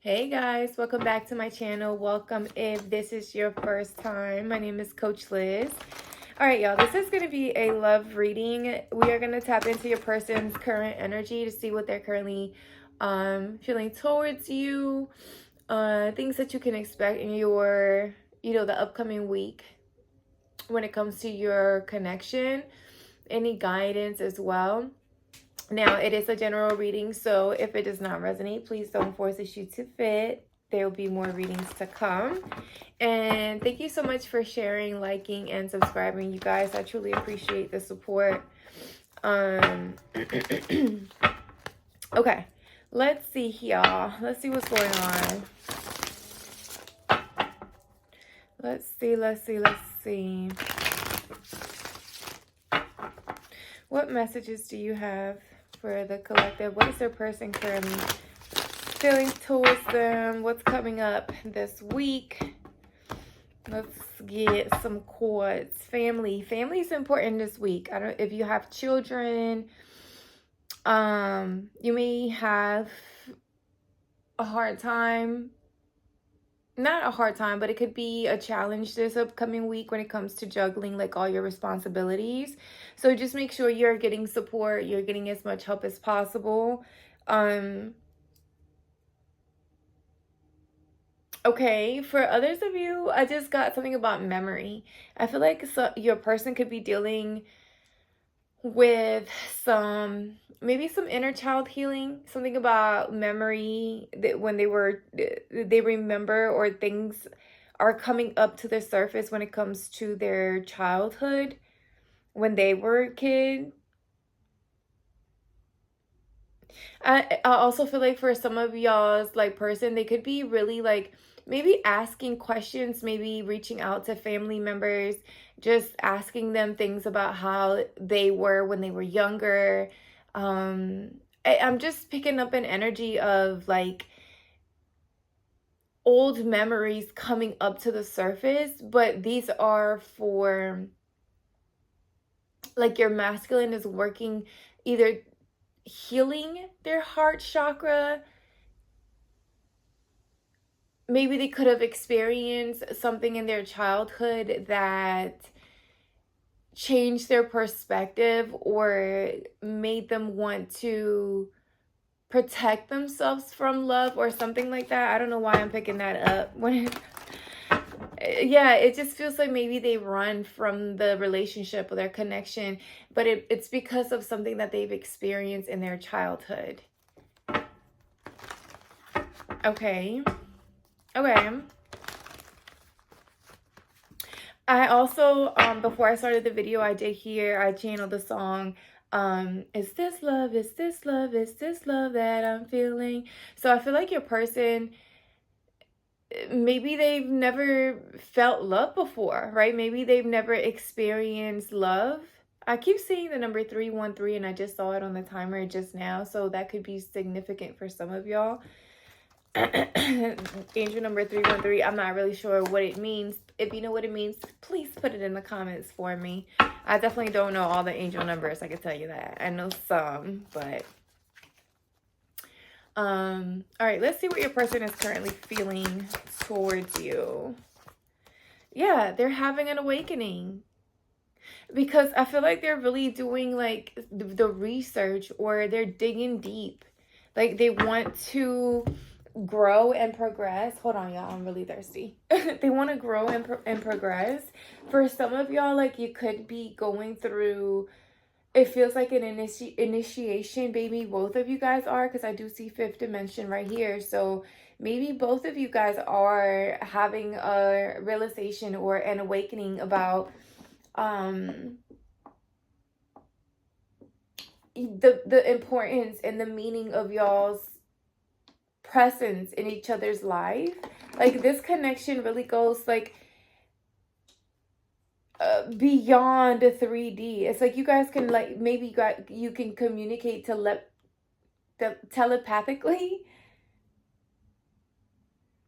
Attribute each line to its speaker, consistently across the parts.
Speaker 1: Hey guys, welcome back to my channel. Welcome if this is your first time. My name is Coach Liz. All right, y'all, this is going to be a love reading. We are going to tap into your person's current energy to see what they're currently feeling towards you, things that you can expect in your, the upcoming week when it comes to your connection, any guidance as well. Now, it is a general reading, so if it does not resonate, please don't force the shoe to fit. There will be more readings to come. And thank you so much for sharing, liking, and subscribing, you guys. I truly appreciate the support. Okay, let's see, y'all. Let's see what's going on. Let's see. What messages do you have for the collective? What is their person currently feeling towards them? What's coming up this week? Let's get some chords. Family is important this week. I don't if you have children, you may have a hard time. Not a hard time, but it could be a challenge this upcoming week when it comes to juggling like all your responsibilities. So just make sure you're getting support, you're getting as much help as possible. Okay, for others of you, I just got something about memory. I feel like your person could be dealing with maybe some inner child healing, something about memory that when they remember, or things are coming up to the surface when it comes to their childhood when they were a kid. I also feel like for some of y'all's like person, they could be really like maybe asking questions, maybe reaching out to family members, just asking them things about how they were when they were younger. I'm just picking up an energy of like old memories coming up to the surface, but these are for like your masculine is working either healing their heart chakra. Maybe they could have experienced something in their childhood that changed their perspective or made them want to protect themselves from love or something like that. I don't know why I'm picking that up. Yeah, it just feels like maybe they run from the relationship or their connection, but it's because of something that they've experienced in their childhood. Okay. I also, before I started the video, I channeled the song, is this love, is this love, is this love that I'm feeling? So I feel like your person, maybe they've never felt love before, right? Maybe they've never experienced love. I keep seeing the number 313, and I just saw it on the timer just now, so that could be significant for some of y'all. Angel number 313, I'm not really sure what it means. If you know what it means, please put it in the comments for me. I definitely don't know all the angel numbers, I can tell you that. I know some, but all right, let's see what your person is currently feeling towards you. Yeah, they're having an awakening, because I feel like they're really doing like the research, or they're digging deep. Like they want to grow and progress. Hold on, y'all, I'm really thirsty. They want to grow and progress. For some of y'all, like you could be going through, it feels like an initiation. Maybe both of you guys are, because I do see fifth dimension right here. So maybe both of you guys are having a realization or an awakening about the importance and the meaning of y'all's presence in each other's life. Like this connection really goes like beyond 3D. It's like you guys can like maybe you can communicate telepathically.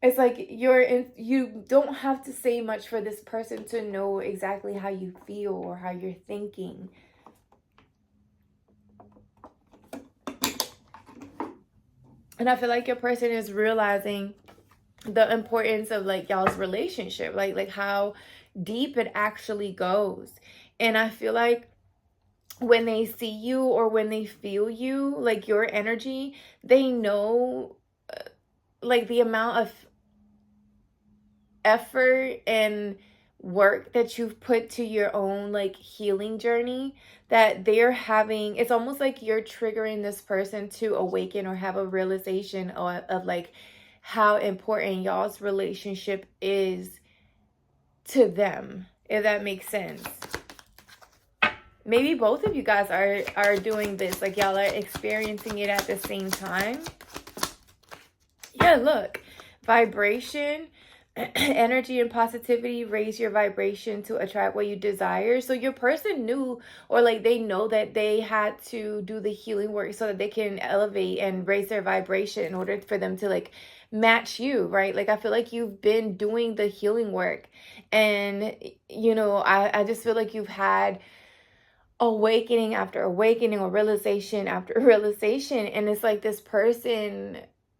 Speaker 1: It's like you don't have to say much for this person to know exactly how you feel or how you're thinking. And I feel like your person is realizing the importance of like y'all's relationship, like how deep it actually goes. And I feel like when they see you or when they feel you, like your energy, they know like the amount of effort and work that you've put to your own like healing journey, that they're having, it's almost like you're triggering this person to awaken or have a realization of like how important y'all's relationship is to them, if that makes sense. Maybe both of you guys are doing this, like y'all are experiencing it at the same time. Yeah, look, vibration, energy and positivity, raise your vibration to attract what you desire. So your person knew, or like they know that they had to do the healing work so that they can elevate and raise their vibration in order for them to like match you, right? Like I feel like you've been doing the healing work, and you know, I just feel like you've had awakening after awakening or realization after realization, and it's like this person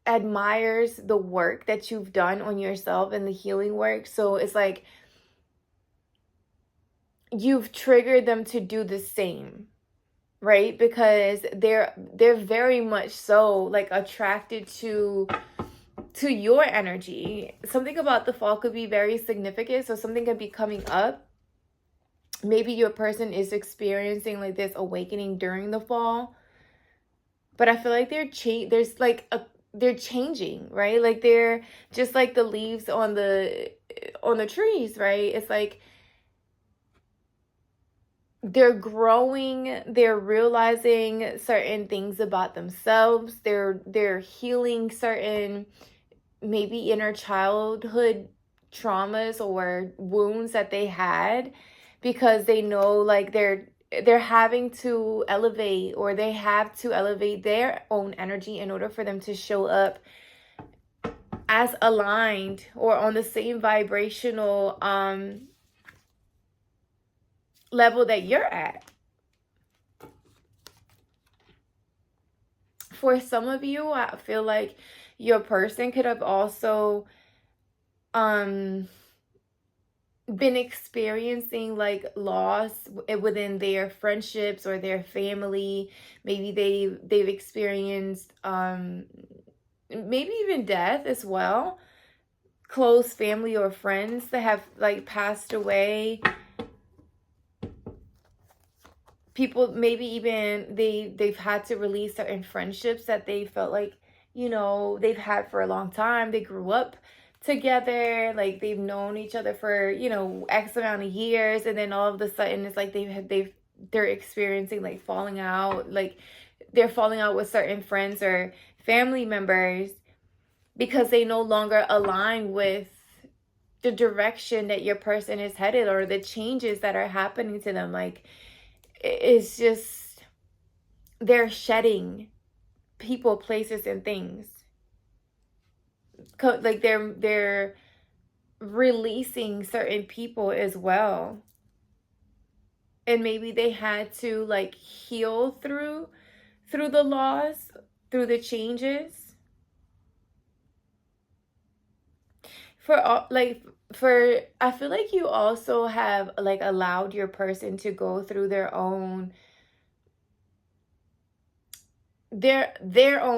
Speaker 1: admires the work that you've done on yourself and the healing work. So it's like you've triggered them to do the same, right? Because they're very much so like attracted to your energy. Something about the fall could be very significant, so something could be coming up. Maybe your person is experiencing like this awakening during the fall, but I feel like there's like they're changing, right? Like they're just like the leaves on the trees, right? It's like they're growing, they're realizing certain things about themselves, they're healing certain maybe inner childhood traumas or wounds that they had, because they know like they're having to elevate, or they have to elevate their own energy in order for them to show up as aligned or on the same vibrational level that you're at. For some of you, I feel like your person could have also been experiencing like loss within their friendships or their family. Maybe they've experienced maybe even death as well. Close family or friends that have like passed away. People maybe even they've had to release certain friendships that they felt like, you know, they've had for a long time. They grew up together, like they've known each other for, you know, X amount of years, and then all of a sudden it's like they're experiencing like falling out, like they're falling out with certain friends or family members because they no longer align with the direction that your person is headed or the changes that are happening to them. Like it's just they're shedding people, places, and things. Like they're releasing certain people as well, and maybe they had to like heal through the loss, through the changes. For all like for I feel like you also have like allowed your person to go through their own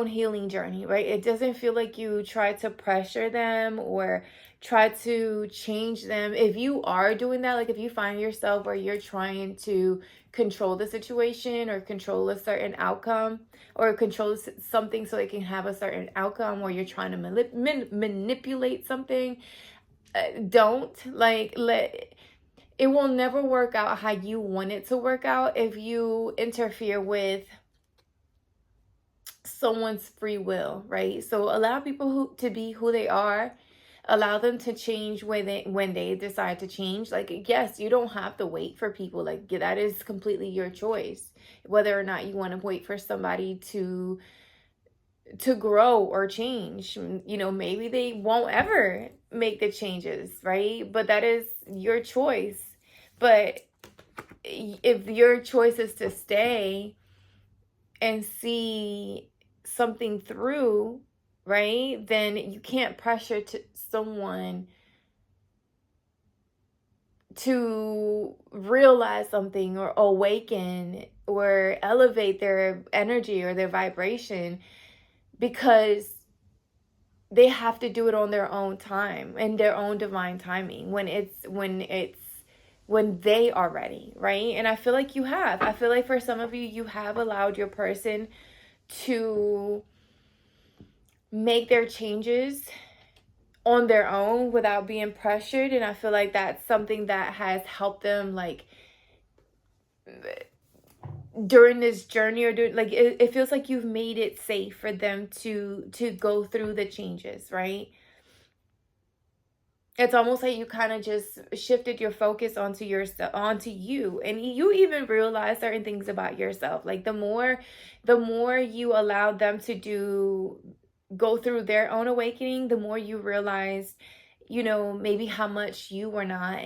Speaker 1: healing journey, right? It doesn't feel like you try to pressure them or try to change them. If you are doing that, like if you find yourself where you're trying to control the situation or control a certain outcome or control something so it can have a certain outcome, or you're trying to manipulate something, don't like let it will never work out how you want it to work out if you interfere with someone's free will, right? So allow people to be who they are. Allow them to change when they decide to change. Like, yes, you don't have to wait for people. Like, that is completely your choice, whether or not you want to wait for somebody to grow or change. You know, maybe they won't ever make the changes, right? But that is your choice. But if your choice is to stay and see something through, right? Then you can't pressure someone to realize something or awaken or elevate their energy or their vibration, because they have to do it on their own time and their own divine timing when they are ready, right? And I feel like I feel like for some of you, you have allowed your person to make their changes on their own without being pressured. And I feel like that's something that has helped them, like, during this journey, or like it feels like you've made it safe for them to go through the changes, right? It's almost like you kind of just shifted your focus onto yourself, onto you, and you even realize certain things about yourself. Like the more you allow them to go through their own awakening, the more you realize, maybe how much you were not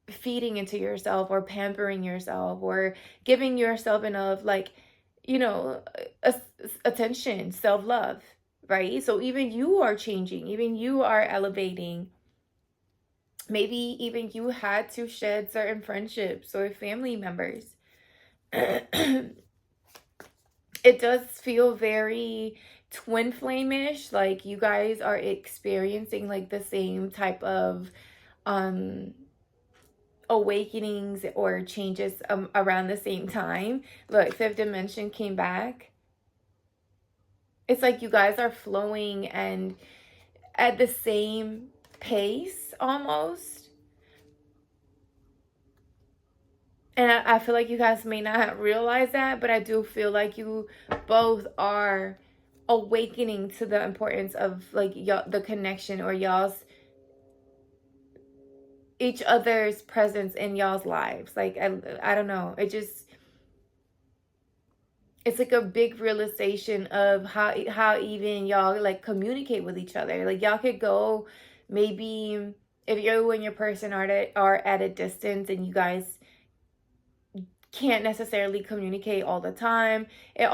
Speaker 1: feeding into yourself or pampering yourself or giving yourself enough, like, attention, self-love, right? So even you are changing, even you are elevating. Maybe even you had to shed certain friendships or family members. It does feel very twin flame-ish, like you guys are experiencing like the same type of awakenings or changes around the same time. Look, fifth dimension came back. It's like you guys are flowing and at the same pace almost. And I feel like you guys may not realize that, but I do feel like you both are awakening to the importance of like the connection, or each other's presence in y'all's lives. Like, I don't know. It's like a big realization of how even y'all like communicate with each other. Like y'all could go, maybe if you and your person are at a distance and you guys can't necessarily communicate all the time, it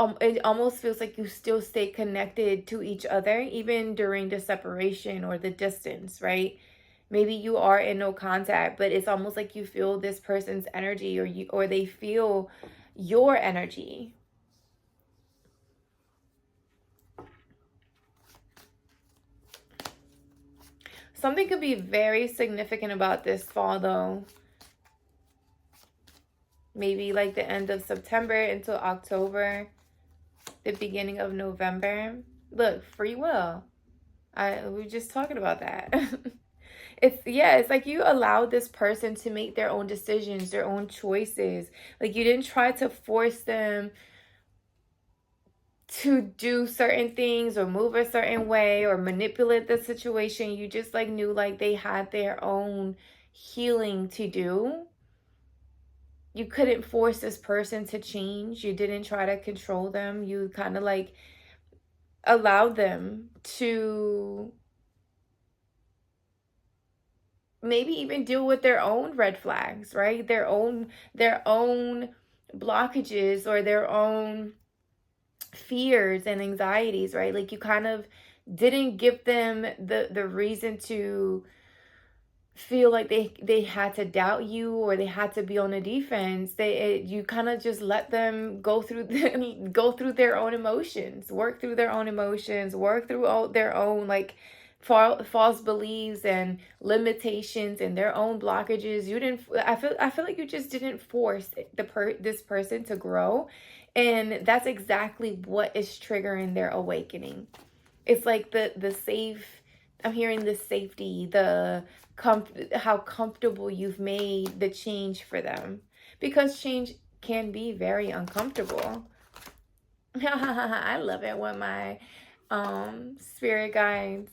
Speaker 1: almost feels like you still stay connected to each other even during the separation or the distance, right? Maybe you are in no contact, but it's almost like you feel this person's energy, or they feel your energy. Something could be very significant about this fall, though. Maybe like the end of September until October, the beginning of November. Look, free will. We were just talking about that. It's like you allowed this person to make their own decisions, their own choices. Like you didn't try to force them to do certain things or move a certain way or manipulate the situation. You just like knew like they had their own healing to do. You couldn't force this person to change. You didn't try to control them. You kind of like allowed them to maybe even deal with their own red flags, right? Their own blockages or their own fears and anxieties, right? Like you kind of didn't give them the reason to feel like they had to doubt you or they had to be on the defense. You kind of just let them go through their own emotions, work through their own emotions, work through all their own like false beliefs and limitations and their own blockages. I feel like you just didn't force this person to grow, and that's exactly what is triggering their awakening. It's like the safe, I'm hearing the safety, how comfortable you've made the change for them, because change can be very uncomfortable. I love it when my spirit guides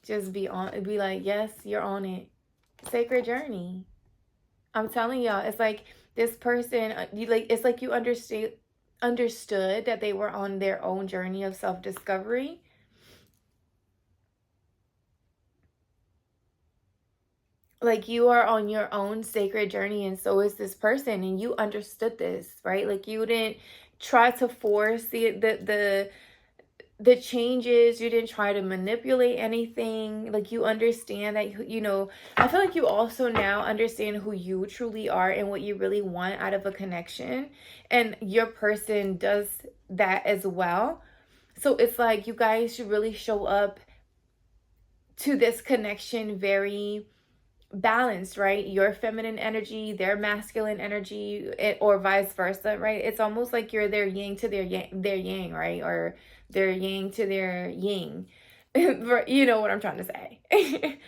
Speaker 1: just be like, yes, you're on it. Sacred journey. I'm telling y'all, it's like this person, it's like you understood that they were on their own journey of self-discovery. Like you are on your own sacred journey, and so is this person, and you understood this, right? Like you didn't try to force the changes, you didn't try to manipulate anything. Like, you understand that, you know, I feel like you also now understand who you truly are and what you really want out of a connection. And your person does that as well. So it's like you guys should really show up to this connection very balanced, right? Your feminine energy, their masculine energy, or vice versa, right? It's almost like you're their yin to their yang, right? Or their yang to their yin. You know what I'm trying to say.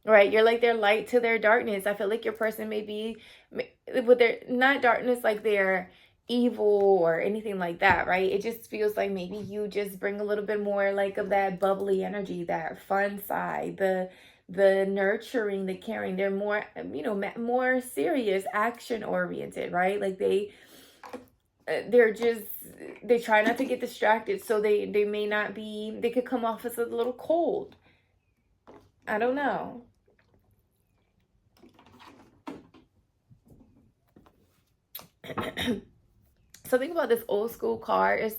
Speaker 1: Right? You're like their light to their darkness. I feel like your person may be with their, not darkness like they're evil or anything like that, right? It just feels like maybe you just bring a little bit more like of that bubbly energy, that fun side, the nurturing, the caring. They're more, you know, more serious, action oriented, right? Like they're just, they try not to get distracted, so they may not be, they could come off as a little cold. I don't know. Something about this old school car is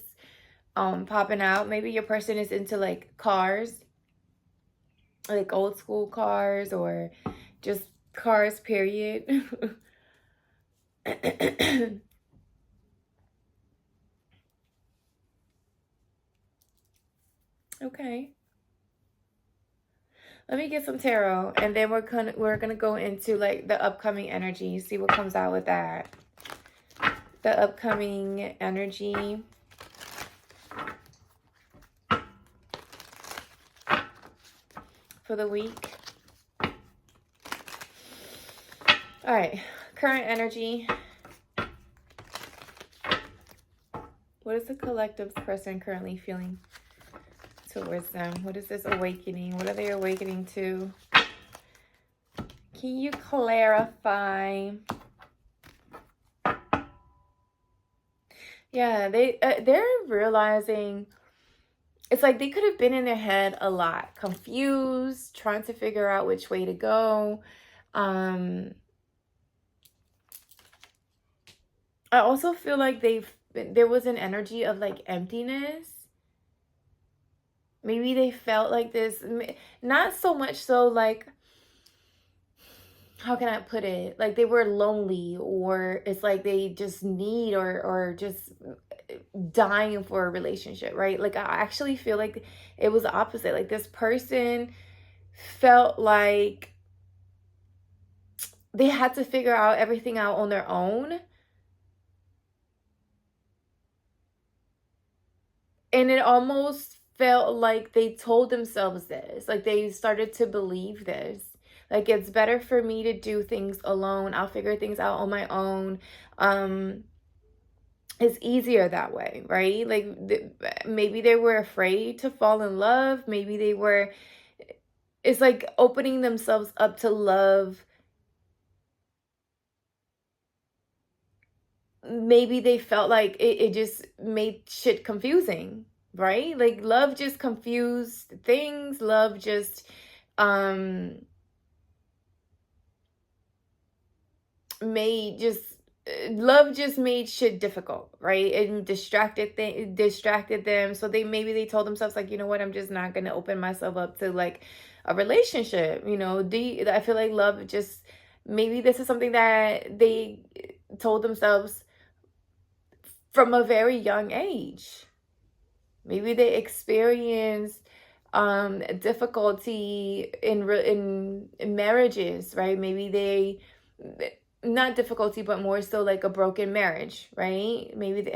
Speaker 1: popping out. Maybe your person is into like cars, like old school cars, or just cars, period. Okay. Let me get some tarot, and then we're gonna go into like the upcoming energy, see what comes out with that. The upcoming energy. For the week. All right, current energy. What is the collective person currently feeling towards them? What is this awakening? What are they awakening to? Can you clarify? Yeah, they're realizing it's like they could have been in their head a lot, confused, trying to figure out which way to go. I also feel like there was an energy of like emptiness. Maybe they felt like this, not so much so like, how can I put it? Like they were lonely, or it's like they just need or just dying for a relationship, right? Like I actually feel like it was the opposite. Like this person felt like they had to figure out everything out on their own. And it almost felt like they told themselves this. Like they started to believe this. Like, it's better for me to do things alone. I'll figure things out on my own. It's easier that way, right? Like maybe they were afraid to fall in love. Maybe they were, it's like opening themselves up to love. Maybe they felt like it just made shit confusing, right? Like love just confused things. Love just made just love just made shit difficult, right? And distracted them. So they told themselves like, you know what, I'm just not gonna open myself up to like a relationship. You know, I feel like love just, maybe this is something that they told themselves from a very young age. Maybe they experienced difficulty in marriages, right? Maybe they, not difficulty, but more so like a broken marriage, right? Maybe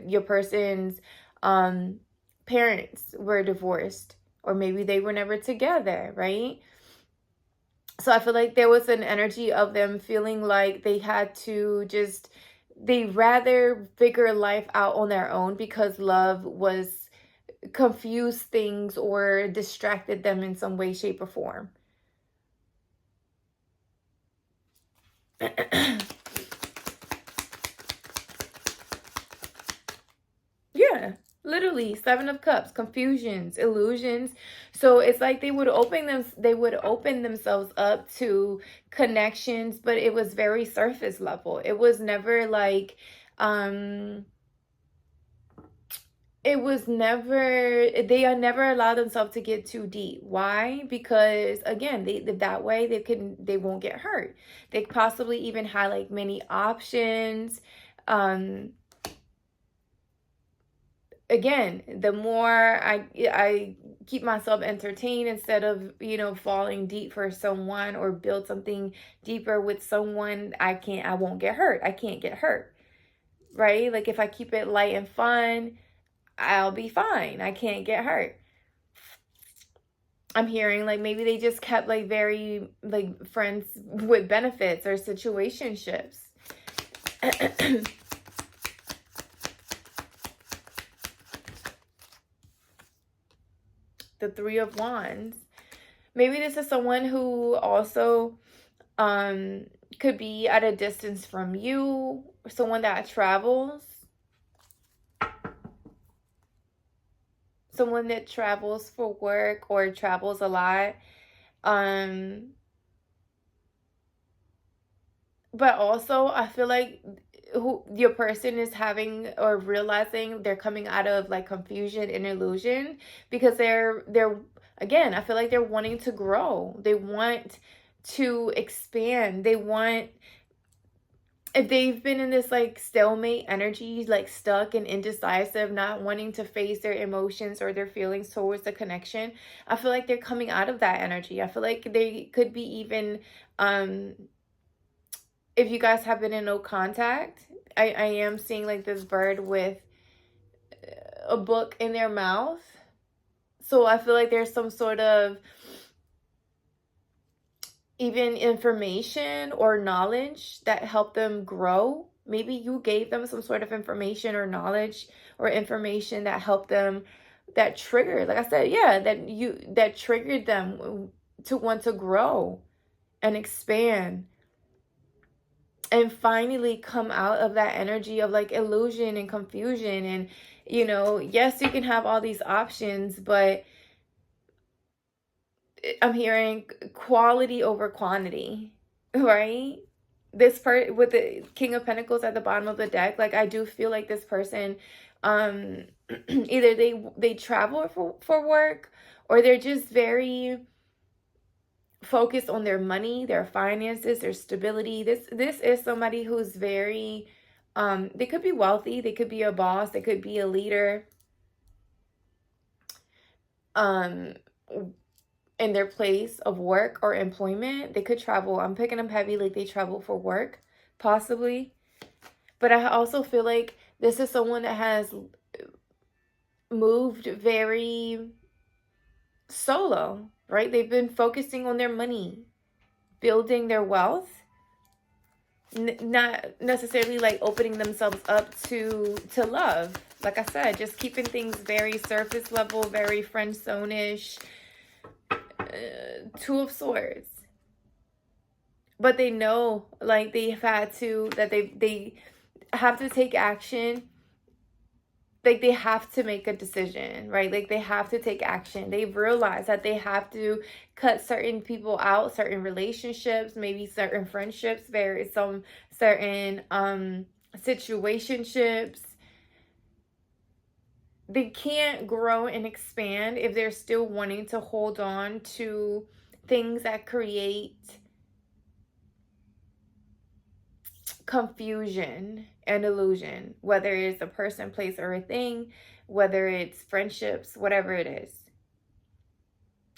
Speaker 1: your person's parents were divorced, or maybe they were never together, right? So I feel like there was an energy of them feeling like they had to just, they rather figure life out on their own because love was confused things or distracted them in some way, shape, or form. Yeah, literally, Seven of Cups, confusions, illusions. So it's like they would open themselves up to connections, but it was very surface level. It was never like it was never, they are never allowed themselves to get too deep. Why? Because again, that way they won't get hurt. They possibly even had like many options. Again, the more I keep myself entertained instead of, falling deep for someone or build something deeper with someone, I won't get hurt. I can't get hurt. Right? Like if I keep it light and fun, I'll be fine. I can't get hurt. I'm hearing like maybe they just kept like very like friends with benefits or situationships. The Three of Wands. Maybe this is someone who also could be at a distance from you, someone that travels. Someone that travels for work or travels a lot. But also I feel like your person is having or realizing they're coming out of like confusion and illusion, because they're again, I feel like they're wanting to grow. They want to expand. They want, if they've been in this like stalemate energy, like stuck and indecisive, not wanting to face their emotions or their feelings towards the connection, I feel like they're coming out of that energy. I feel like they could be even, if you guys have been in no contact, I am seeing like this bird with a book in their mouth. So I feel like there's some sort of even information or knowledge that helped them grow. Maybe you gave them some sort of information or knowledge or information that helped them, that triggered, like I said, yeah, that triggered them to want to grow and expand and finally come out of that energy of like illusion and confusion. And yes, you can have all these options, but I'm hearing quality over quantity, right? This part with the King of Pentacles at the bottom of the deck, like I do feel like this person, either they travel for work, or they're just very focused on their money, their finances, their stability. This is somebody who's very, they could be wealthy, they could be a boss, they could be a leader, in their place of work or employment. They could travel. I'm picking up heavy, like they travel for work, possibly. But I also feel like this is someone that has moved very solo, right? They've been focusing on their money, building their wealth, not necessarily like opening themselves up to love. Like I said, just keeping things very surface level, very friend zone-ish. Two of Swords. But they know, like, they have to take action. Like, they have to make a decision, right? Like, they have to take action. They realize that they have to cut certain people out, certain relationships, maybe certain friendships, some certain situationships. They can't grow and expand if they're still wanting to hold on to things that create confusion and illusion, whether it's a person, place, or a thing, whether it's friendships, whatever it is.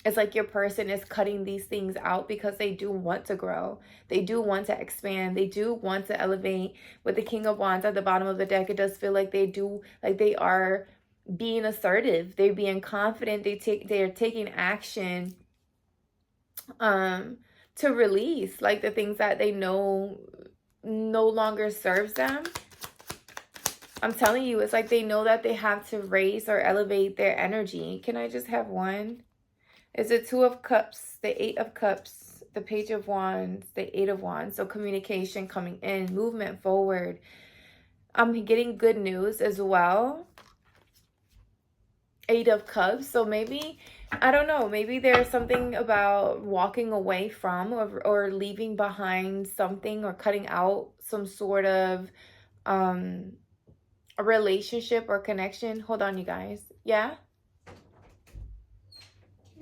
Speaker 1: It's like your person is cutting these things out because they do want to grow. They do want to expand. They do want to elevate. With the King of Wands at the bottom of the deck, it does feel like they are being assertive. They're being confident. They're taking action to release like the things that they know no longer serves them. I'm telling you, it's like they know that they have to raise or elevate their energy. Can I just have one? It's the Two of Cups, the Eight of Cups, the Page of Wands, the Eight of Wands. So communication coming in, movement forward. I'm getting good news as well. Eight of Cups. So maybe, I don't know, maybe there's something about walking away from or leaving behind something, or cutting out some sort of a relationship or connection. Hold on, you guys. Yeah?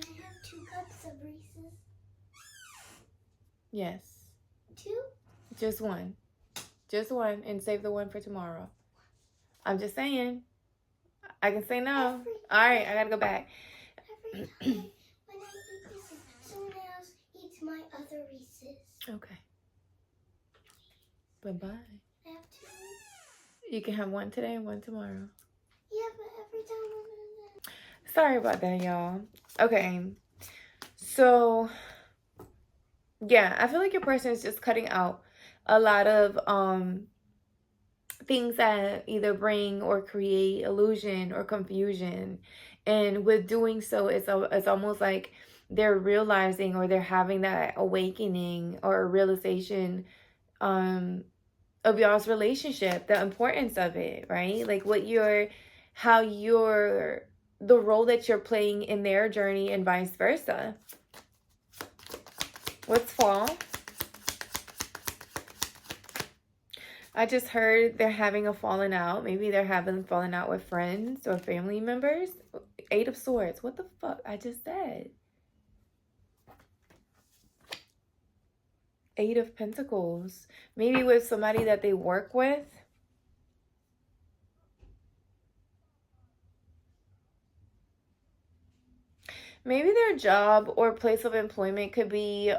Speaker 2: Can I have 2 cups of Reese's?
Speaker 1: Yes.
Speaker 2: 2?
Speaker 1: Just one. Just one, and save the one for tomorrow. I'm just saying. I can say no. All right, I gotta go back.
Speaker 2: Every time when I eat Reese's, someone else eats my other Reese's.
Speaker 1: Okay. Bye-bye.
Speaker 2: I have 2.
Speaker 1: You can have one today and one tomorrow.
Speaker 2: Yeah, but every time
Speaker 1: Sorry about that, y'all. Okay. So, yeah, I feel like your person is just cutting out a lot of things that either bring or create illusion or confusion. And with doing so, it's almost like they're realizing or they're having that awakening or realization of y'all's relationship, the importance of it, right? Like the role that you're playing in their journey and vice versa. What's fall? I just heard they're having a falling out. Maybe they're having falling out with friends or family members. 8 of Swords. What the fuck? I just said. 8 of Pentacles. Maybe with somebody that they work with. Maybe their job or place of employment could be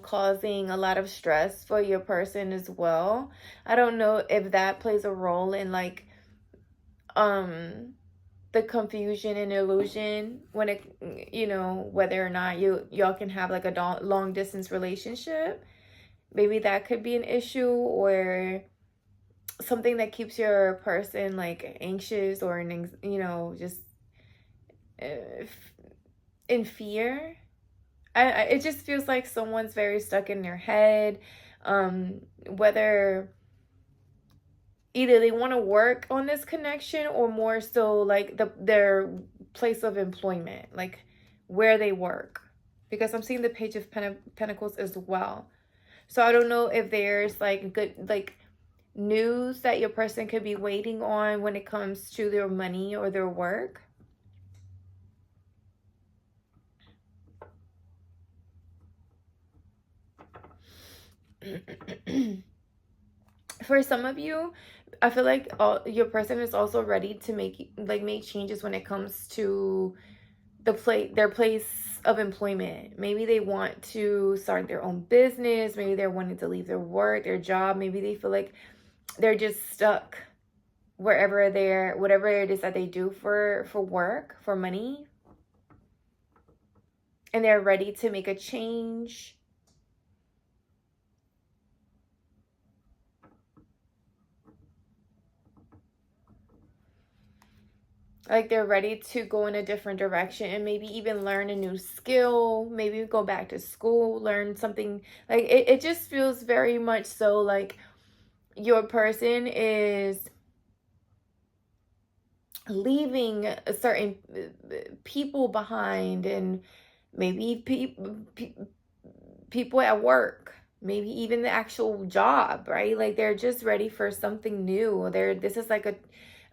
Speaker 1: causing a lot of stress for your person as well. I don't know if that plays a role in like the confusion and illusion when it, you know, whether or not y'all can have like a long distance relationship. Maybe that could be an issue, or something that keeps your person like anxious or just in fear. It just feels like someone's very stuck in their head, whether either they want to work on this connection or more so like their place of employment, like where they work, because I'm seeing the Page of Pentacles as well. So I don't know if there's like good like news that your person could be waiting on when it comes to their money or their work. For some of you, I feel like your person is also ready to make changes when it comes to their place of employment. Maybe they want to start their own business. Maybe they're wanting to leave their work, their job. Maybe they feel like they're just stuck whatever it is that they do for work, for money, and they're ready to make a change. Like they're ready to go in a different direction and maybe even learn a new skill, maybe go back to school, learn something. Like it just feels very much so like your person is leaving a certain people behind, and maybe people at work, maybe even the actual job, right? Like they're just ready for something new. This is like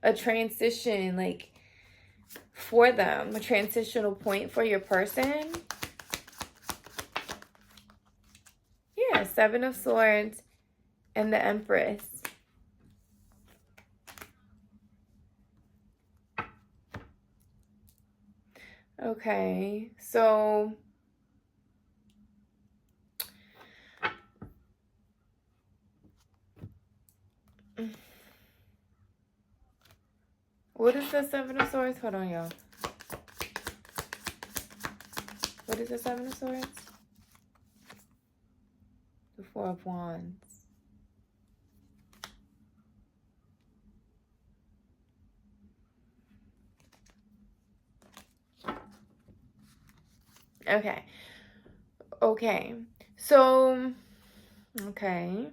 Speaker 1: a transition, like for them, a transitional point for your person. Yeah, 7 of Swords and the Empress. Okay, so what is the 7 of Swords? Hold on, y'all. What is the 7 of Swords? The 4 of Wands. Okay. Okay. So, okay.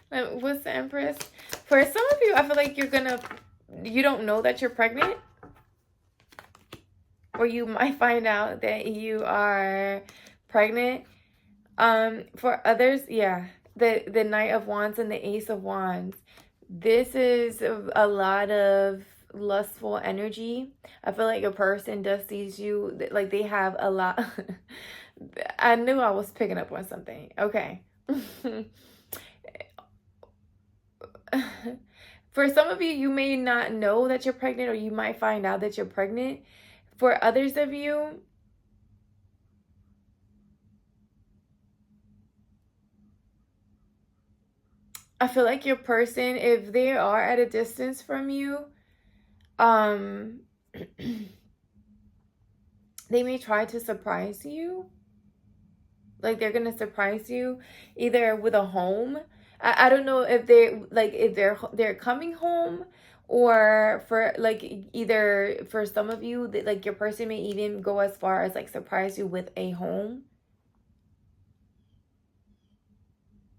Speaker 1: What's the Empress? For some of you, I feel like you don't know that you're pregnant. Or you might find out that you are pregnant. For others, yeah. the Knight of Wands and the Ace of Wands. This is a lot of lustful energy. I feel like your person does sees you, like they have a lot. I knew I was picking up on something. Okay. For some of you, you may not know that you're pregnant, or you might find out that you're pregnant. For others of you, I feel like your person, if they are at a distance from you, they may try to surprise you. Like they're gonna surprise you either with a home. I don't know if they like if they're coming home, or for like either for some of you that like your person may even go as far as like surprise you with a home.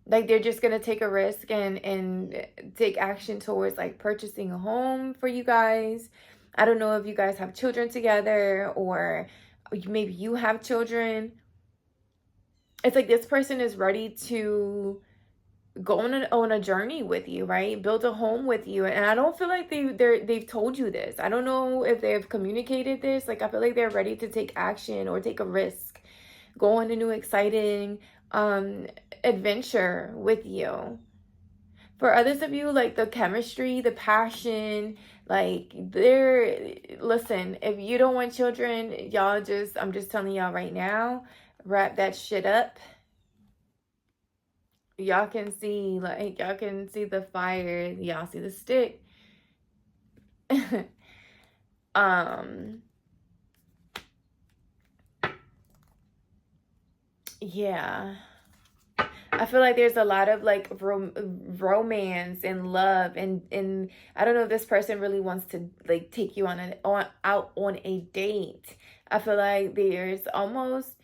Speaker 1: Like they're just gonna take a risk and take action towards like purchasing a home for you guys. I don't know if you guys have children together, or maybe you have children. It's like this person is ready to go on a journey with you, right? Build a home with you. And I don't feel like they've told you this. I don't know if they've communicated this. Like I feel like they're ready to take action or take a risk, go on a new exciting adventure with you. For others of you, like the chemistry, the passion, like listen, if you don't want children, I'm just telling y'all right now, wrap that shit up. Y'all can see the fire, y'all see the stick. Yeah, I feel like there's a lot of like romance and love, and I don't know if this person really wants to like take you out on a date. I feel like there's almost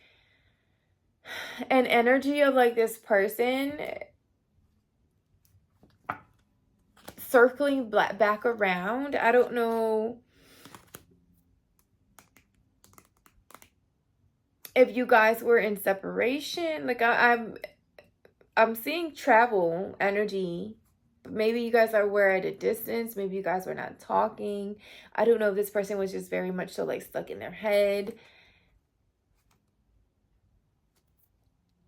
Speaker 1: an energy of like this person circling back around. I don't know if you guys were in separation. Like I'm seeing travel energy. Maybe you guys were at a distance. Maybe you guys were not talking. I don't know if this person was just very much so like stuck in their head.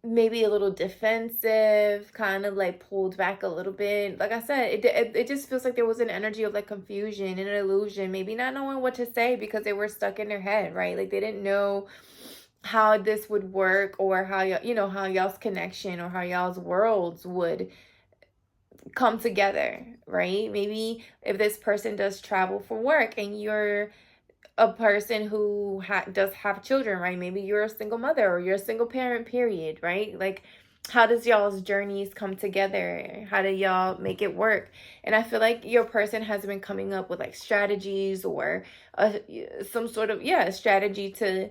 Speaker 1: Maybe a little defensive, kind of like pulled back a little bit. Like I said, it just feels like there was an energy of like confusion and an illusion, maybe not knowing what to say because they were stuck in their head, right? Like they didn't know how this would work, or how how y'all's connection or how y'all's worlds would come together, right? Maybe if this person does travel for work and you're a person who does have children, right? Maybe you're a single mother or you're a single parent, period, right? Like, how does y'all's journeys come together? How do y'all make it work? And I feel like your person has been coming up with like strategies, or some sort of strategy to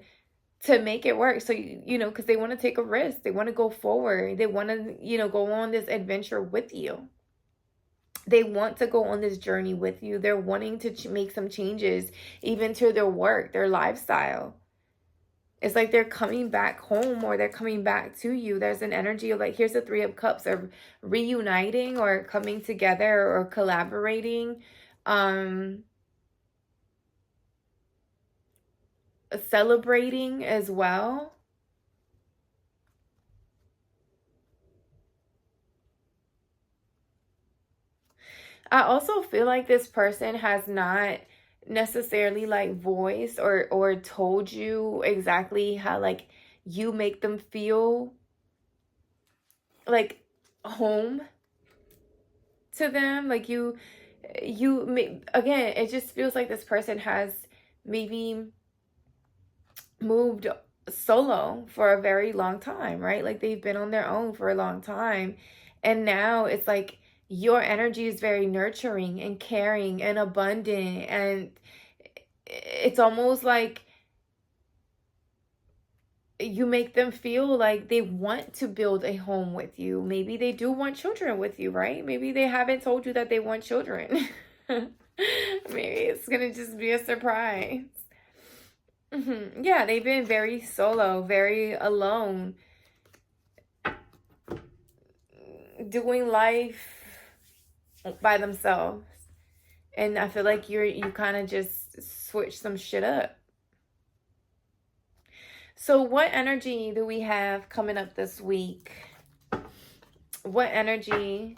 Speaker 1: make it work. So because they want to take a risk, they want to go forward, they want to go on this adventure with you. They want to go on this journey with you. They're wanting to make some changes, even to their work, their lifestyle. It's like they're coming back home, or they're coming back to you. There's an energy of like, here's the Three of Cups, of reuniting or coming together or collaborating, celebrating as well. I also feel like this person has not necessarily like voiced or told you exactly how like you make them feel like home to them. Like again, it just feels like this person has maybe moved solo for a very long time, right? Like they've been on their own for a long time, and now it's like your energy is very nurturing and caring and abundant, and it's almost like you make them feel like they want to build a home with you. Maybe they do want children with you, right? Maybe they haven't told you that they want children. Maybe it's gonna just be a surprise. Yeah, they've been very solo, very alone. doing life by themselves. And I feel like you kind of just switch some shit up. So what energy do we have coming up this week? What energy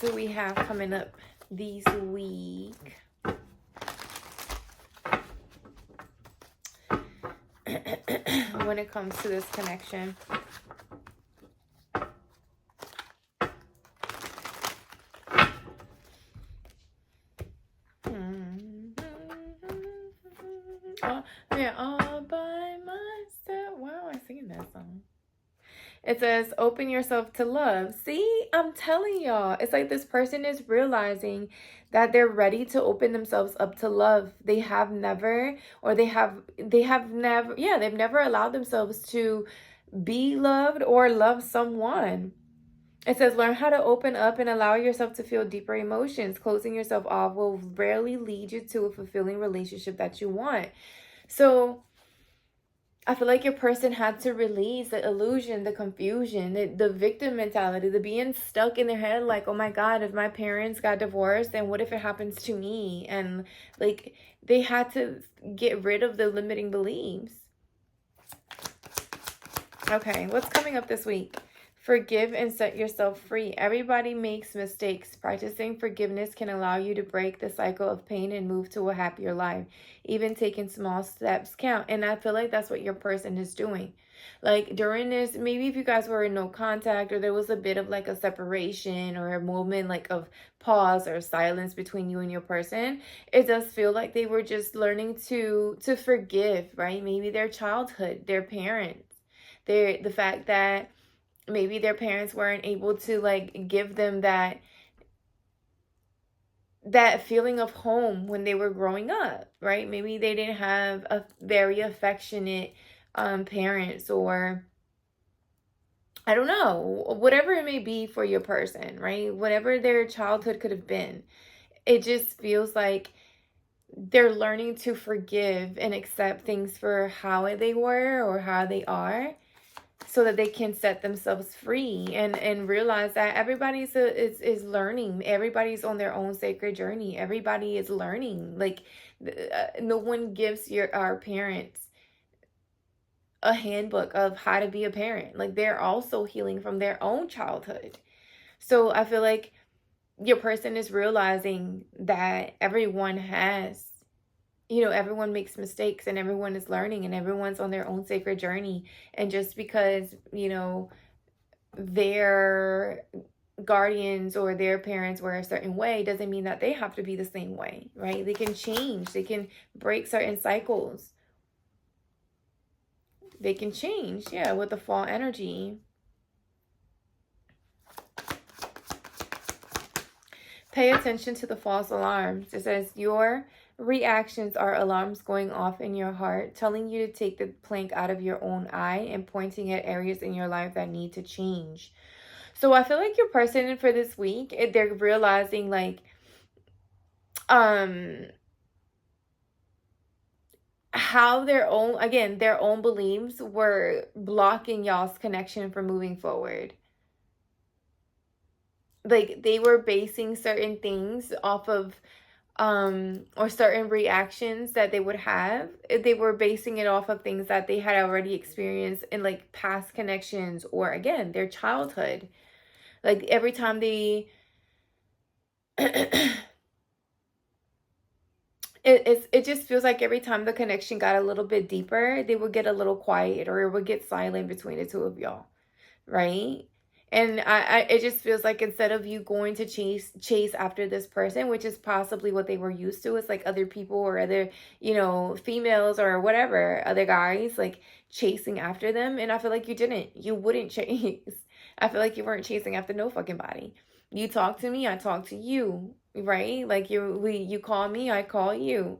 Speaker 1: do we have coming up this week? When it comes to this connection. Yeah, all by myself. Why am I singing that song? It says, open yourself to love. See, I'm telling y'all, it's like this person is realizing that they're ready to open themselves up to love. They've never allowed themselves to be loved or love someone. It says, learn how to open up and allow yourself to feel deeper emotions. Closing yourself off will rarely lead you to a fulfilling relationship that you want. So I feel like your person had to release the illusion, the confusion, the victim mentality, the being stuck in their head like, oh my God, if my parents got divorced, then what if it happens to me? And like they had to get rid of the limiting beliefs. Okay, what's coming up this week? Forgive and set yourself free. Everybody makes mistakes. Practicing forgiveness can allow you to break the cycle of pain and move to a happier life. Even taking small steps count. And I feel like that's what your person is doing. Like during this, maybe if you guys were in no contact or there was a bit of like a separation or a moment like of pause or silence between you and your person, it does feel like they were just learning to forgive, right? Maybe their childhood, their parents, the fact that maybe their parents weren't able to like give them that feeling of home when they were growing up, right? Maybe they didn't have a very affectionate parents, or I don't know, whatever it may be for your person, right? Whatever their childhood could have been. It just feels like they're learning to forgive and accept things for how they were or how they are, so that they can set themselves free and realize that everybody's is learning. Everybody's on their own sacred journey. Everybody is learning. Like no one gives our parents a handbook of how to be a parent. Like they're also healing from their own childhood. So I feel like your person is realizing that everyone has, everyone makes mistakes and everyone is learning and everyone's on their own sacred journey. And just because, their guardians or their parents were a certain way doesn't mean that they have to be the same way, right? They can change. They can break certain cycles. They can change, with the fall energy. Pay attention to the false alarms. It says your reactions are alarms going off in your heart, telling you to take the plank out of your own eye and pointing at areas in your life that need to change. So I feel like your person for this week, they're realizing like, how their own beliefs were blocking y'all's connection from moving forward. Like they were basing certain things off of or certain reactions that they would have. They were basing it off of things that they had already experienced in like past connections, or again their childhood. Like every time they it just feels like every time the connection got a little bit deeper, they would get a little quiet, or it would get silent between the two of y'all, right? And it just feels like instead of you going to chase after this person, which is possibly what they were used to, it's like other people or other, females or whatever, other guys, like chasing after them. And I feel like you wouldn't chase. I feel like you weren't chasing after no fucking body. You talk to me, I talk to you, right? Like you call me, I call you.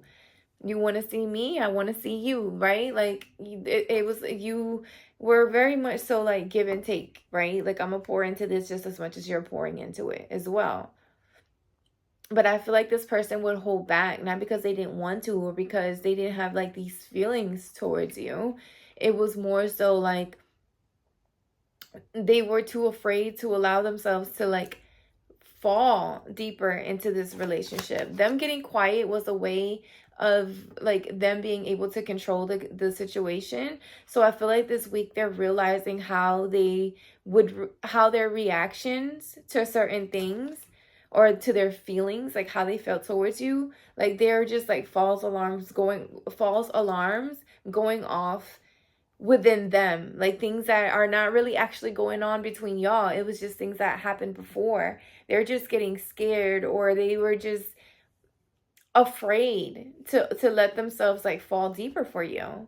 Speaker 1: You want to see me, I want to see you, right? Like it was, you were very much so like give and take, right? Like I'm gonna pour into this just as much as you're pouring into it as well. But I feel like this person would hold back, not because they didn't want to or because they didn't have like these feelings towards you. It was more so like they were too afraid to allow themselves to like fall deeper into this relationship. Them getting quiet was a way of like them being able to control the situation. So I feel like this week they're realizing how they would, how their reactions to certain things or to their feelings, like how they felt towards you, like they're just like false alarms going off within them, like things that are not really actually going on between y'all. It was just things that happened before. They're just getting scared, or they were just afraid to let themselves like fall deeper for you.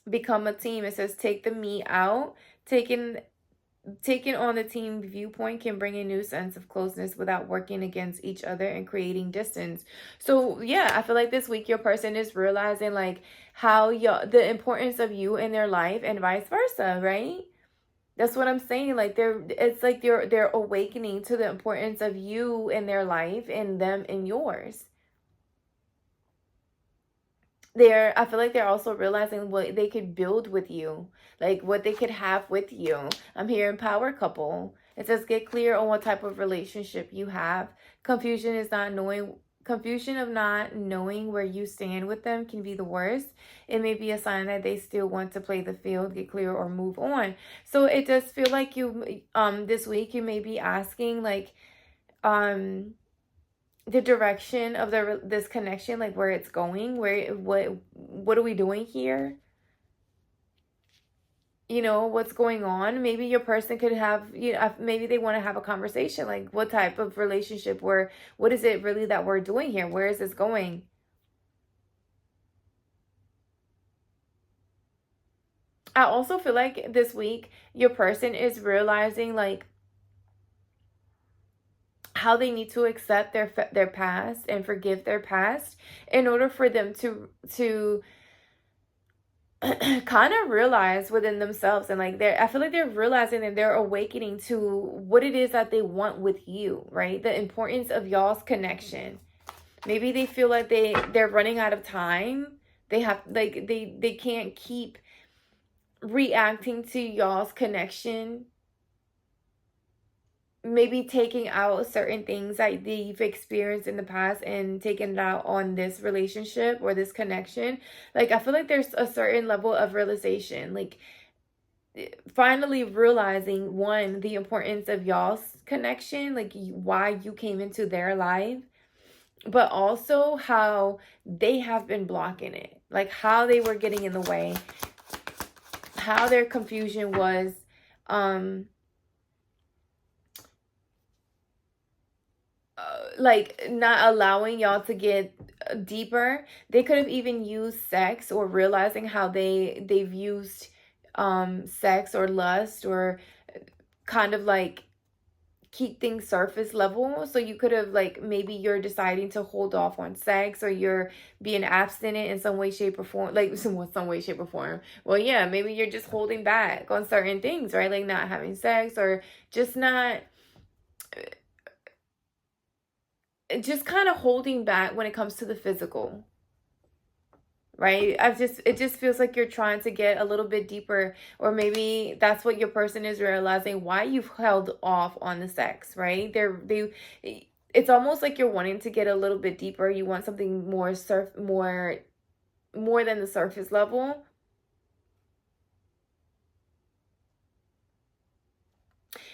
Speaker 1: Become a team. It says take the me out. Taking on the team viewpoint can bring a new sense of closeness without working against each other and creating distance. So yeah, I feel like this week your person is realizing like how the importance of you in their life and vice versa, right? That's what I'm saying. Like it's like they're awakening to the importance of you in their life and them in yours. I feel like they're also realizing what they could build with you, like what they could have with you. I'm hearing power couple. It says get clear on what type of relationship you have. Confusion of not knowing where you stand with them can be the worst. It may be a sign that they still want to play the field, get clear, or move on. So it does feel like you this week you may be asking like the direction of this connection, like where it's going, what are we doing here, what's going on. Maybe your person could have, maybe they want to have a conversation, like what type of relationship, what is it really that we're doing here, where is this going. I also feel like this week your person is realizing like how they need to accept their past and forgive their past in order for them to kind of realize within themselves, and like I feel like they're realizing and they're awakening to what it is that they want with you, right? The importance of y'all's connection. Maybe they feel like they're running out of time. They have like they can't keep reacting to y'all's connection, maybe taking out certain things that they've experienced in the past and taking it out on this relationship or this connection. Like I feel like there's a certain level of realization, like finally realizing, one, the importance of y'all's connection, like why you came into their life, but also how they have been blocking it, like how they were getting in the way, how their confusion was like not allowing y'all to get deeper. They could have even used sex, or realizing how they've used sex or lust, or kind of like keep things surface level. So you could have like, maybe you're deciding to hold off on sex, or you're being abstinent in some way, shape, or form, like some way, shape, or form. Well, yeah, maybe you're just holding back on certain things, right? Like not having sex, or just not, just kind of holding back when it comes to the physical, right? It just feels like you're trying to get a little bit deeper, or maybe that's what your person is realizing, why you've held off on the sex, right? It's almost like you're wanting to get a little bit deeper. You want something more than the surface level.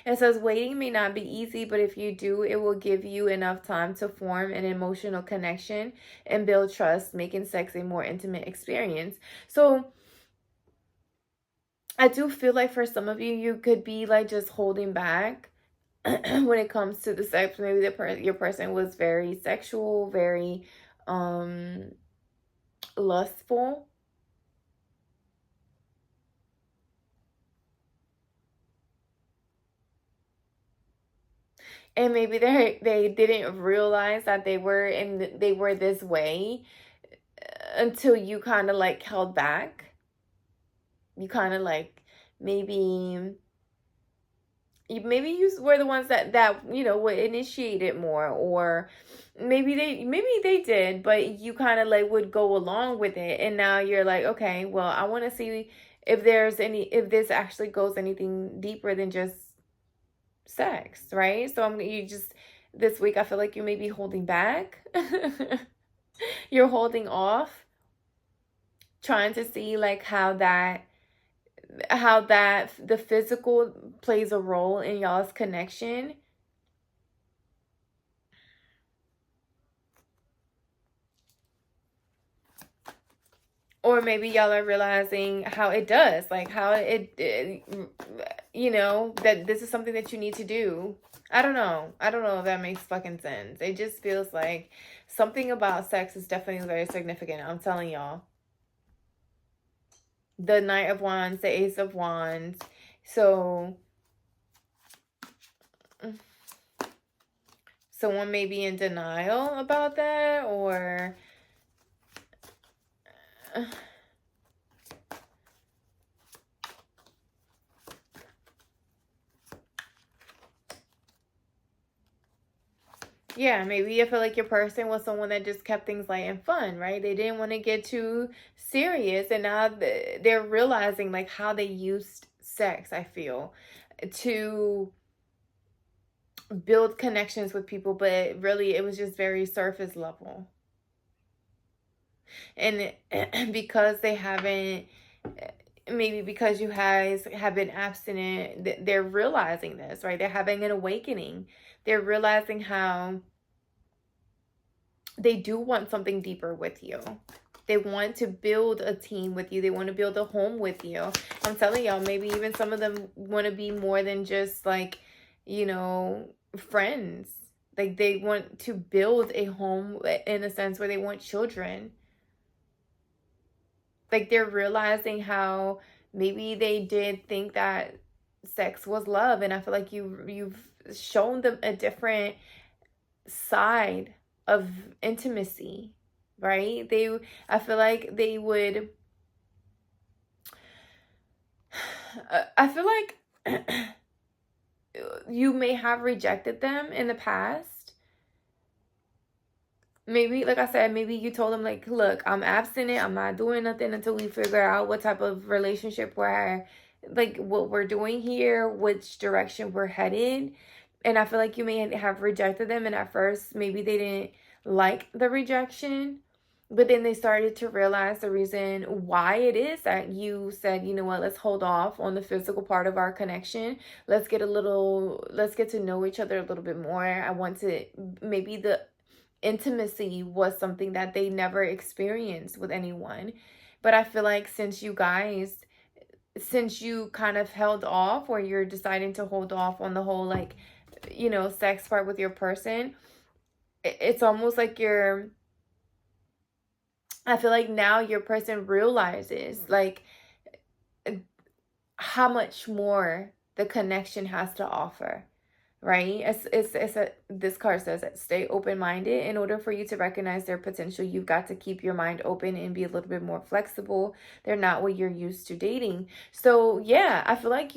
Speaker 1: It says waiting may not be easy, but if you do, it will give you enough time to form an emotional connection and build trust, making sex a more intimate experience. So I do feel like for some of you, you could be like just holding back when it comes to the sex. Maybe your person was very sexual, very lustful. And maybe they didn't realize that they were this way until you kind of like held back. You kind of like, maybe maybe you were the ones that would initiate it more, or maybe they did, but you kind of like would go along with it, and now you're like, okay, well, I want to see if this actually goes anything deeper than just sex, right? So this week I feel like you may be holding back. You're holding off, trying to see like how the physical plays a role in y'all's connection. Or maybe y'all are realizing how it does, like how that this is something that you need to do. I don't know if that makes fucking sense. It just feels like something about sex is definitely very significant, I'm telling y'all. The Knight of Wands, the Ace of Wands. So someone may be in denial about that, or yeah, maybe I feel like your person was someone that just kept things light and fun, right? They didn't want to get too serious, and now they're realizing like how they used sex, I feel, to build connections with people, but really it was just very surface level. And because they haven't, maybe because you guys have been abstinent, they're realizing this, right? They're having an awakening. They're realizing how they do want something deeper with you. They want to build a team with you. They want to build a home with you. I'm telling y'all, maybe even some of them want to be more than just like, friends. Like they want to build a home in a sense where they want children. Like they're realizing how maybe they did think that sex was love, and I feel like you've shown them a different side of intimacy, right? I feel like they would I feel like you may have rejected them in the past. Maybe, like I said, maybe you told them like, look, I'm abstinent, I'm not doing nothing until we figure out what type of relationship like what we're doing here, which direction we're headed. And I feel like you may have rejected them, and at first maybe they didn't like the rejection, but then they started to realize the reason why it is that you said, you know what, let's hold off on the physical part of our connection. Let's get to know each other a little bit more. I want to, maybe the intimacy was something that they never experienced with anyone. But I feel like since you kind of held off, or you're deciding to hold off on the whole like, sex part with your person, it's almost like I feel like now your person realizes like how much more the connection has to offer, right? This card says that stay open-minded. In order for you to recognize their potential, you've got to keep your mind open and be a little bit more flexible. They're not what you're used to dating. So yeah, I feel like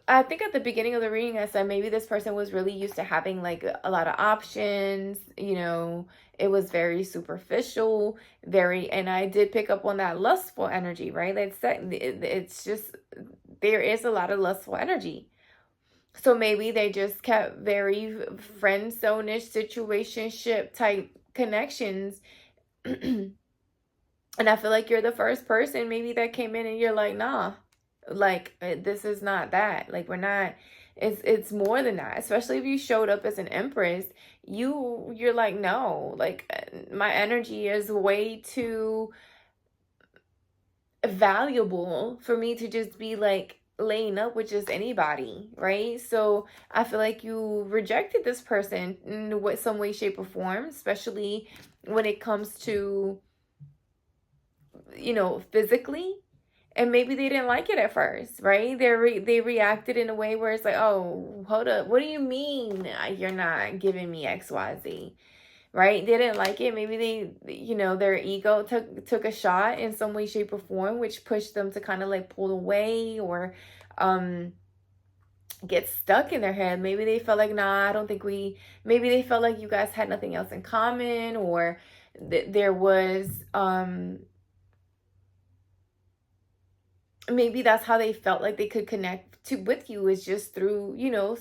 Speaker 1: I think at the beginning of the reading, I said maybe this person was really used to having like a lot of options, it was very superficial, and I did pick up on that lustful energy, right? It's just, there is a lot of lustful energy. So maybe they just kept very friend zone-ish situationship type connections. And I feel like you're the first person maybe that came in and you're like, nah, like this is not that. Like we're not, it's more than that. Especially if you showed up as an empress, you're like, no, like my energy is way too valuable for me to just be like laying up with just anybody, right? So I feel like you rejected this person in some way, shape, or form, especially when it comes to, physically. And maybe they didn't like it at first, right? They reacted in a way where it's like, oh, hold up, what do you mean you're not giving me XYZ? Right? They didn't like it. Maybe they, their ego took a shot in some way, shape, or form, which pushed them to kind of like pull away, or get stuck in their head. Maybe they felt like, nah, I don't think maybe they felt like you guys had nothing else in common, or there was, maybe that's how they felt like they could connect with you, is just through,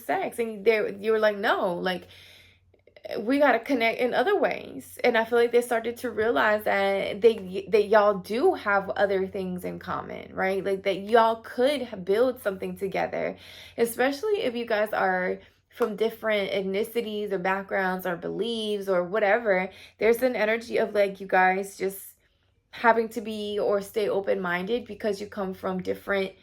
Speaker 1: sex. And you were like, no, like, we got to connect in other ways. And I feel like they started to realize that y'all do have other things in common, right? Like that y'all could build something together, especially if you guys are from different ethnicities or backgrounds or beliefs or whatever. There's an energy of like you guys just having to be or stay open-minded because you come from different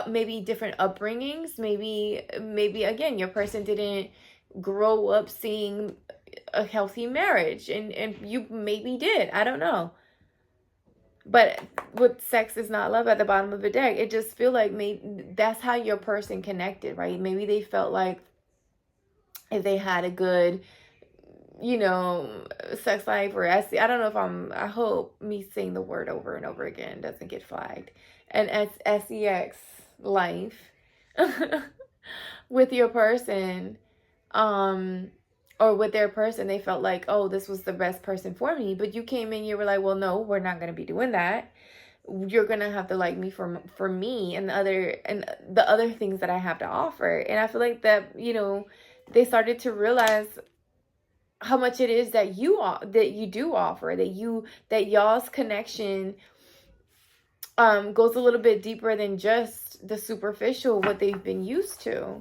Speaker 1: maybe different upbringings. Maybe again, your person didn't grow up seeing a healthy marriage, and you maybe did. I don't know. But with sex is not love at the bottom of the deck, it just feel like maybe that's how your person connected, right? Maybe they felt like if they had a good, sex life, or I don't know if I hope me saying the word over and over again doesn't get flagged. And sex life with your person, or with their person, they felt like, oh, this was the best person for me. But you came in, you were like, well, no, we're not going to be doing that. You're going to have to like me for me and the other things that I have to offer. And I feel like that, they started to realize how much it is that you do offer, that y'all's connection goes a little bit deeper than just the superficial, what they've been used to,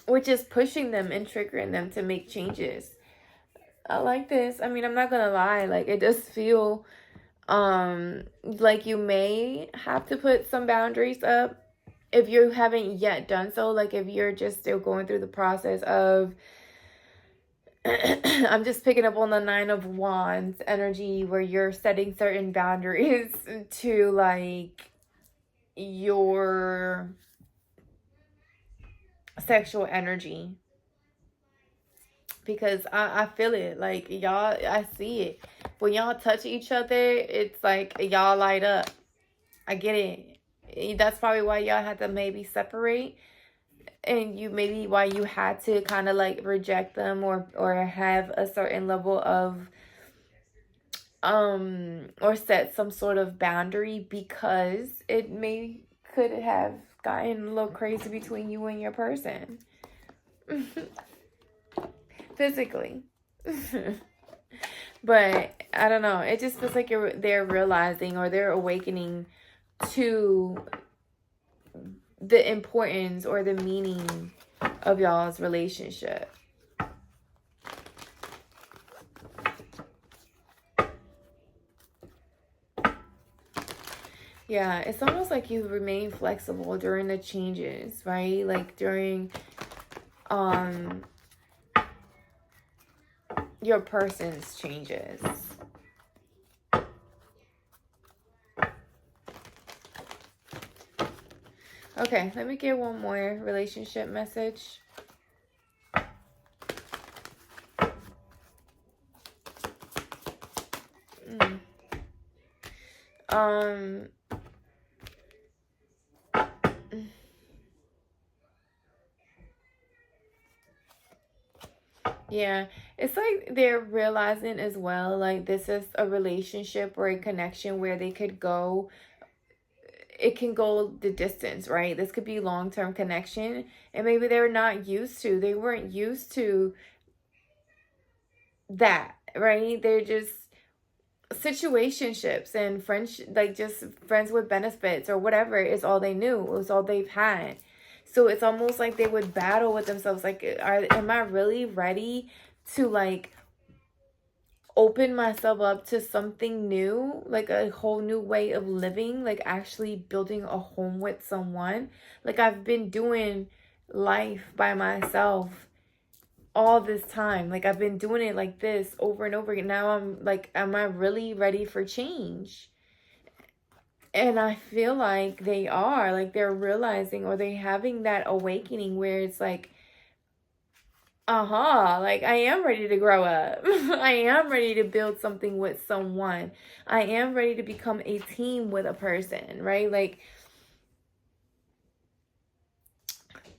Speaker 1: which is pushing them and triggering them to make changes. I like this. I mean, I'm not gonna lie, like it does feel like you may have to put some boundaries up if you haven't yet done so. Like if you're just still going through the process of I'm just picking up on the 9 of Wands energy, where you're setting certain boundaries to like your sexual energy, because I feel it. Like y'all, I see it when y'all touch each other. It's like y'all light up. I get it. That's probably why y'all had to maybe separate, and maybe why you had to kind of like reject them, or have a certain level of or set some sort of boundary, because it could have gotten a little crazy between you and your person. Physically. But I don't know, it just feels like they're realizing, or they're awakening to the importance or the meaning of y'all's relationship. Yeah, it's almost like you remain flexible during the changes, right? Like during your person's changes. Okay, let me get one more relationship message. Yeah, it's like they're realizing as well, like this is a relationship or a connection where it can go the distance, right? This could be long-term connection, and maybe they weren't used to that, right? They're just situationships and friendship, like just friends with benefits or whatever is all they knew. It was all they've had. So it's almost like they would battle with themselves. Like, am I really ready to like open myself up to something new, like a whole new way of living, like actually building a home with someone? Like I've been doing life by myself all this time. Like I've been doing it like this over and over again. Now I'm like, am I really ready for change? And I feel like they are, like they're realizing, or they having that awakening where it's like, like I am ready to grow up. I am ready to build something with someone. I am ready to become a team with a person, right? Like,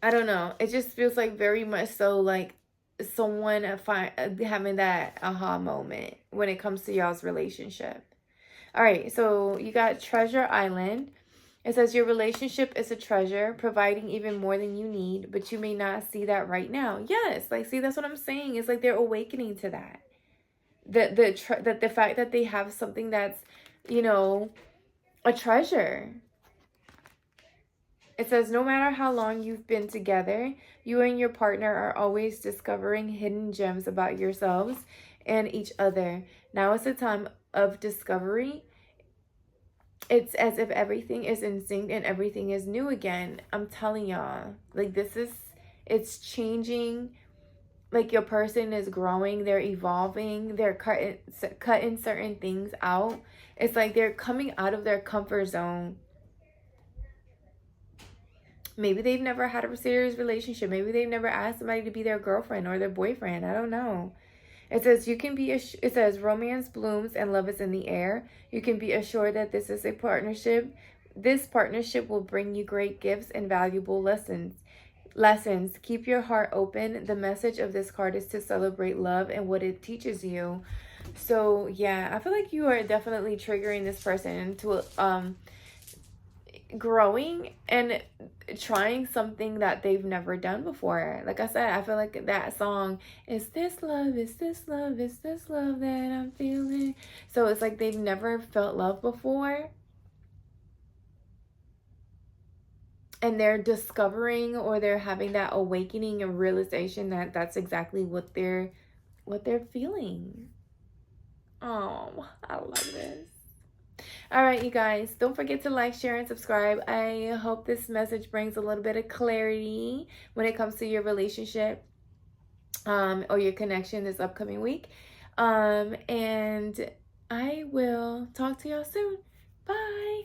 Speaker 1: I don't know. It just feels like very much so like someone having that aha moment when it comes to y'all's relationship. All right, so you got Treasure Island. It says your relationship is a treasure, providing even more than you need, but you may not see that right now. Yes, like see, that's what I'm saying. It's like they're awakening to that. The fact that they have something that's, you know, a treasure. It says no matter how long you've been together, you and your partner are always discovering hidden gems about yourselves and each other. Now is the time of discovery. It's as if everything is in sync and everything is new again. I'm telling y'all, like it's changing. Like your person is growing, they're evolving, they're cutting certain things out. It's like they're coming out of their comfort zone. Maybe they've never had a serious relationship. Maybe they've never asked somebody to be their girlfriend or their boyfriend. I don't know. It says it says romance blooms and love is in the air. You can be assured that this is a partnership. This partnership will bring you great gifts and valuable lessons. Keep your heart open. The message of this card is to celebrate love and what it teaches you. So yeah, I feel like you are definitely triggering this person to growing and trying something that they've never done before. Like I said, I feel like that song, is this love, is this love, is this love that I'm feeling? So it's like they've never felt love before, and they're discovering, or they're having that awakening and realization that that's exactly what they're feeling. Oh, I love this. All right, you guys, don't forget to like, share, and subscribe. I hope this message brings a little bit of clarity when it comes to your relationship or your connection this upcoming week. And I will talk to y'all soon. Bye.